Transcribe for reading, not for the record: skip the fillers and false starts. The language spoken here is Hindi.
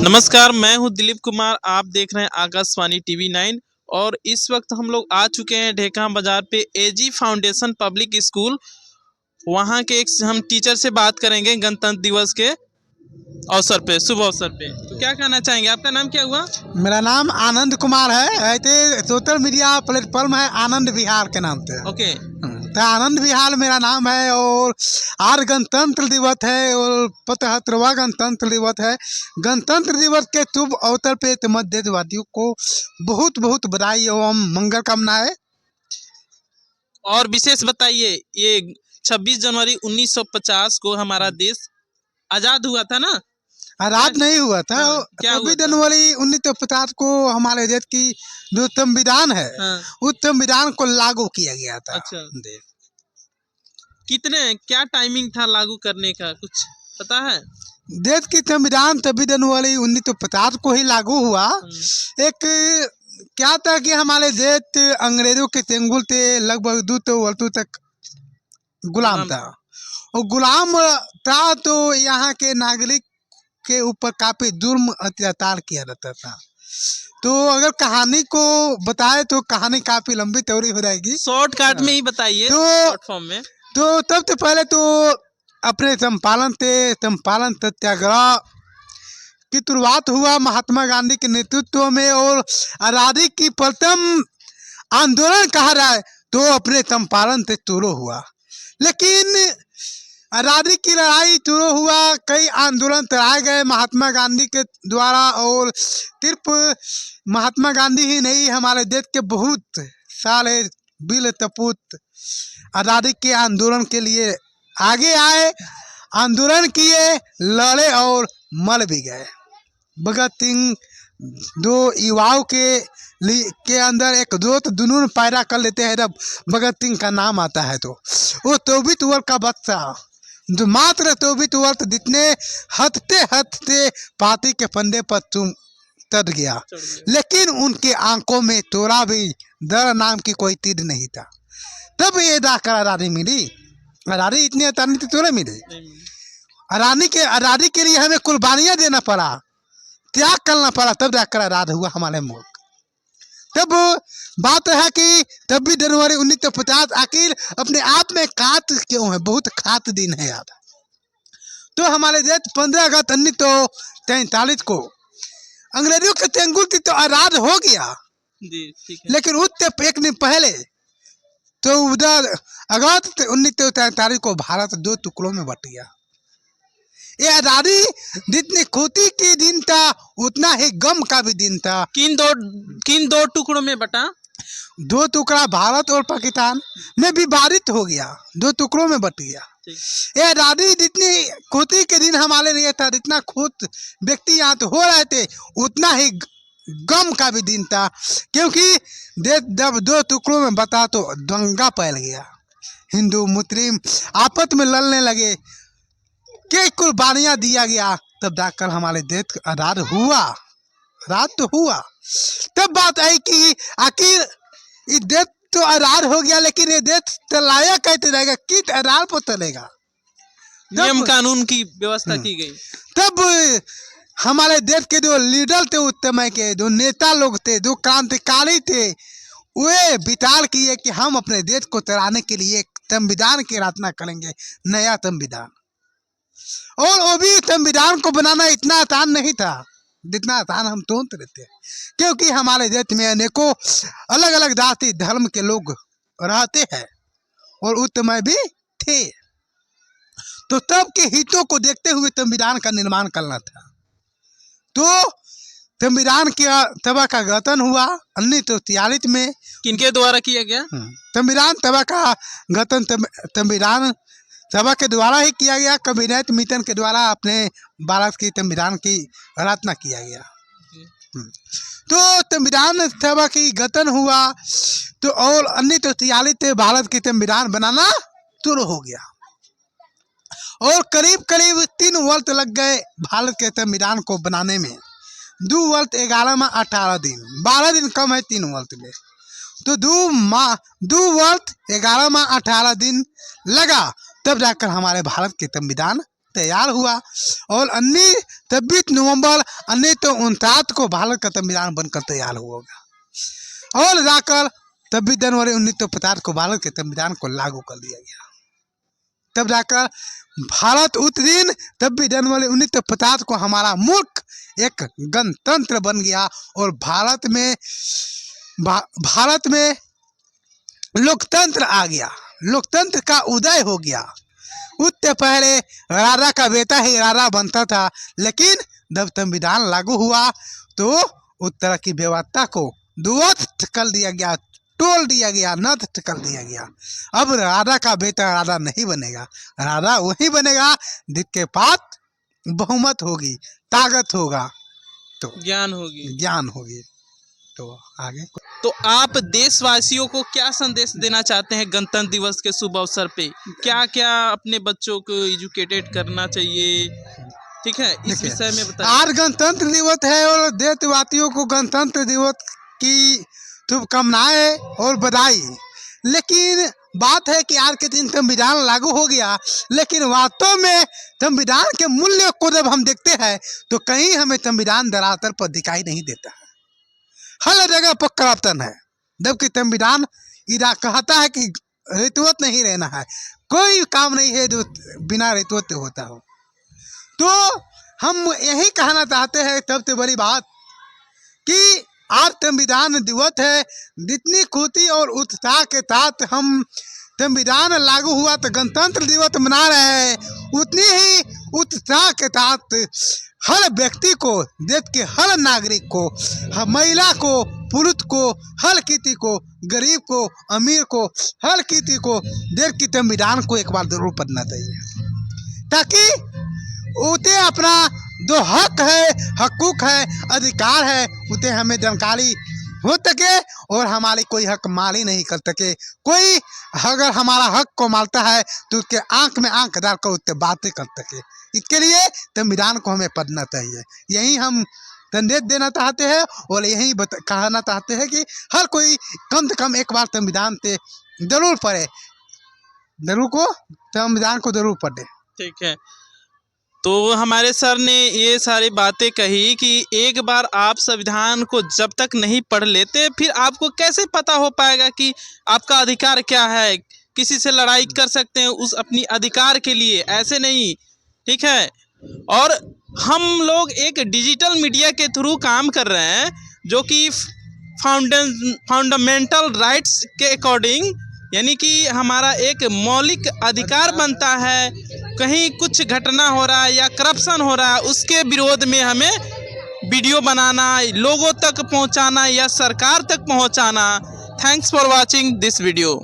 नमस्कार, मैं हूं दिलीप कुमार। आप देख रहे हैं आकाशवाणी टीवी 9 और इस वक्त हम लोग आ चुके हैं ढेका बाजार पे एजी फाउंडेशन पब्लिक स्कूल। वहां के एक हम टीचर से बात करेंगे गणतंत्र दिवस के अवसर पे, शुभ अवसर पे। तो क्या कहना चाहेंगे? आपका नाम क्या हुआ? मेरा नाम आनंद कुमार है। ऐसे सोशल मीडिया प्लेटफॉर्म है आनंद विहार के नाम से। ओके। तो आनंद विहार मेरा नाम है और आज गणतंत्र दिवस है और 75वां गणतंत्र दिवस है। गणतंत्र दिवस के शुभ अवसर पे तमाम देशवासियों को बहुत बहुत बधाई एवं मंगल कामनाएं। और विशेष बताइए, ये 26 जनवरी 1950 को हमारा देश आजाद हुआ था ना? आजाद नहीं हुआ था। हाँ, क्या हुआ 26 था? जनवरी 1950 को हमारे देश की जो संविधान है हाँ। उस संविधान को लागू किया गया था। अच्छा। क्या टाइमिंग था लागू करने का, कुछ पता है? देश की संविधान 26 जनवरी 1950 को ही लागू हुआ। एक क्या था कि हमारे देश अंग्रेजों के चंगुल से लगभग 200 वर्षों तक गुलाम था और गुलाम था तो यहाँ के नागरिक के ऊपर काफी जुर्म अत्याचार किया जाता था। तो अगर कहानी को बताए तो कहानी काफी लंबी चौड़ी हो जाएगी। शॉर्टकट में ही बताइए, तो शॉर्ट फॉर्म में। तो सबसे पहले तो अपने चंपारण सत्याग्रह की शुरुआत हुआ महात्मा गांधी के नेतृत्व में और आजादी की प्रथम आंदोलन कहा जाए तो अपने चंपारण से शुरू हुआ। लेकिन आजादी की लड़ाई शुरू हुआ, कई आंदोलन चलाए गए महात्मा गांधी के द्वारा और सिर्फ महात्मा गांधी ही नहीं, हमारे देश के बहुत सारे वीर सपूत आजादी के आंदोलन के लिए आगे आए, आंदोलन किए, लड़े और मर भी गए। भगत सिंह दो युवाओं के अंदर एक दोस्त जुनून पैदा कर लेते हैं जब भगत सिंह का नाम आता है। तो वो 24 वर्ष का बच्चा जो मात्र 24 वर्ष जितने हंसते हंसते पार्टी के फंदे पर चढ़ गया, लेकिन उनके आंखों में थोड़ा भी डर नाम की कोई तीर नहीं था। तब ये जाकर आजादी मिली। आजादी इतनी आसानी से थोड़ा मिली। आजादी के लिए हमें कुर्बानियां देना पड़ा, त्याग करना पड़ा, तब जाकर आजाद हुआ हमारे मुल्क। तब बात है कि 26 जनवरी 1950 आखिर अपने आप में खास क्यों है? बहुत खास दिन है याद। तो हमारे देश 15 अगस्त 1943 को अंग्रेजों के चंगुल से तो आजाद हो गया जी, ठीक है। लेकिन उससे एक दिन पहले तो 14 अगस्त 1943 को भारत 2 टुकड़ों में बट गया। ये आजादी जितनी खुशी की दिन था उतना ही गम का भी दिन था। किन दो टुकड़ों में बटा? 2 टुकड़ा भारत और पाकिस्तान में विभाजित हो गया, 2 टुकड़ों में बट गया। ये आजादी जितनी खुशी के दिन हमारे लिए था, जितना खुश व्यक्ति यहाँ तो हो रहे थे उतना ही गम का भी दिन था, क्योंकि देश जब 2 टुकड़ों में बटा तो दंगा फैल गया। हिंदू मुस्लिम आपस में लड़ने लगे, कई कुर्बानियां दिया गया, तब जाकर हमारे देश आजाद हुआ। आजाद तो हुआ। तब बात आई कि आखिर ये देश तो आजाद हो गया, लेकिन ये देश चलाया कैसे जाएगा, किस आधार पर चलेगा? नियम कानून की व्यवस्था की गई। तब हमारे देश के जो लीडर थे उस समय के, जो नेता लोग थे, जो क्रांतिकारी थे, वे विचार किए कि हम अपने देश को चलाने के लिए एक संविधान की रचना करेंगे, नया संविधान। और वो भी संविधान को बनाना इतना आसान नहीं था जितना आसान हम सोच रहे थे, क्योंकि हमारे देश में अनेकों अलग अलग जाति धर्म के लोग रहते हैं और उस समय भी थे। तो सबके हितों को देखते हुए संविधान का निर्माण करना था। तो संविधान के सभा का गठन हुआ 1943 में। किनके द्वारा किया गया? संविधान सभा का गठन संविधान सभा के द्वारा ही किया गया। कैबिनेट मिशन के द्वारा अपने भारत की संविधान की रचना किया गया। तो संविधान सभा की गठन हुआ तो और 1943 से भारत की संविधान बनाना शुरू हो गया और करीब करीब 3 वर्ष लग गए भारत के संविधान को बनाने में। 2 वर्ष 11 माह 18 दिन, 12 दिन कम है 3 वर्ष में, तो 2 वर्ष 11 माह 18 दिन लगा, तब जाकर हमारे भारत के संविधान तैयार हुआ और 26 नवंबर 1949 को भारत का संविधान बनकर तैयार हुआ और जाकर 26 जनवरी 1950 को भारत के संविधान को लागू कर दिया गया। तब जाकर भारत उस दिन 26 जनवरी 1950 को हमारा मुल्क एक गणतंत्र बन गया और भारत में लोकतंत्र आ गया, लोकतंत्र का उदय हो गया। उससे पहले राजा का बेटा ही राजा बनता था, लेकिन जब संविधान लागू हुआ तो उस तरह की व्यवस्था को दुरुस्त कर दिया गया, तोड़ दिया गया, नष्ट कर दिया गया। अब राजा का बेटा राजा नहीं बनेगा, राजा वही बनेगा जिसके पास बहुमत होगी, ताकत होगा, तो ज्ञान होगी। तो आगे तो आप देशवासियों को क्या संदेश देना चाहते हैं गणतंत्र दिवस के शुभ अवसर पे? क्या क्या अपने बच्चों को एजुकेटेड करना चाहिए, ठीक है, इस विषय में बताइए। आज गणतंत्र दिवस है और देशवासियों को गणतंत्र दिवस की शुभकामनाएं और बधाई। लेकिन बात है कि आज के दिन संविधान लागू हो गया, लेकिन वास्तव में संविधान के मूल्य को जब हम देखते हैं तो कहीं हमें संविधान धरातल पर दिखाई नहीं देता है। हर जगह पर करप्शन है, जबकि संविधान कहता है कि रिश्वत नहीं रहना है, कोई काम नहीं है जो बिना रिश्वत होता हो। तो हम यही कहना चाहते हैं सबसे बड़ी बात कि आज संविधान दिवस है, जितनी खुशी और उत्साह के साथ हम संविधान लागू हुआ तो गणतंत्र दिवस मना रहे हैं, उतनी ही उत्साह के साथ हर व्यक्ति को, देश के हर नागरिक को, हर महिला को, पुरुष को, हर किसी को, गरीब को, अमीर को, हर किसी को देश की संविधान को एक बार जरूर पढ़ना चाहिए, ताकि उसे अपना जो हक है, हकूक है, अधिकार है, उसे हमें जानकारी हो सके और हमारी कोई हक मारी नहीं कर सके। कोई अगर हमारा हक को मारता है तो उसके आंख में आंख डालकर उससे बातें कर सके। इसके लिए संविधान को हमें पढ़ना चाहिए। यही हम संदेश देना चाहते हैं और यही कहना चाहते हैं कि हर कोई कम से कम एक बार संविधान से जरूर पढ़े, संविधान को जरूर पढ़े। ठीक है, तो हमारे सर ने ये सारी बातें कही कि एक बार आप संविधान को जब तक नहीं पढ़ लेते फिर आपको कैसे पता हो पाएगा कि आपका अधिकार क्या है। किसी से लड़ाई कर सकते हैं उस अपनी अधिकार के लिए, ऐसे नहीं, ठीक है। और हम लोग एक डिजिटल मीडिया के थ्रू काम कर रहे हैं जो कि फंडामेंटल राइट्स के अकॉर्डिंग, यानी कि हमारा एक मौलिक अधिकार बनता है। कहीं कुछ घटना हो रहा है या करप्शन हो रहा है, उसके विरोध में हमें वीडियो बनाना, लोगों तक पहुंचाना या सरकार तक पहुंचाना। Thanks for watching this video.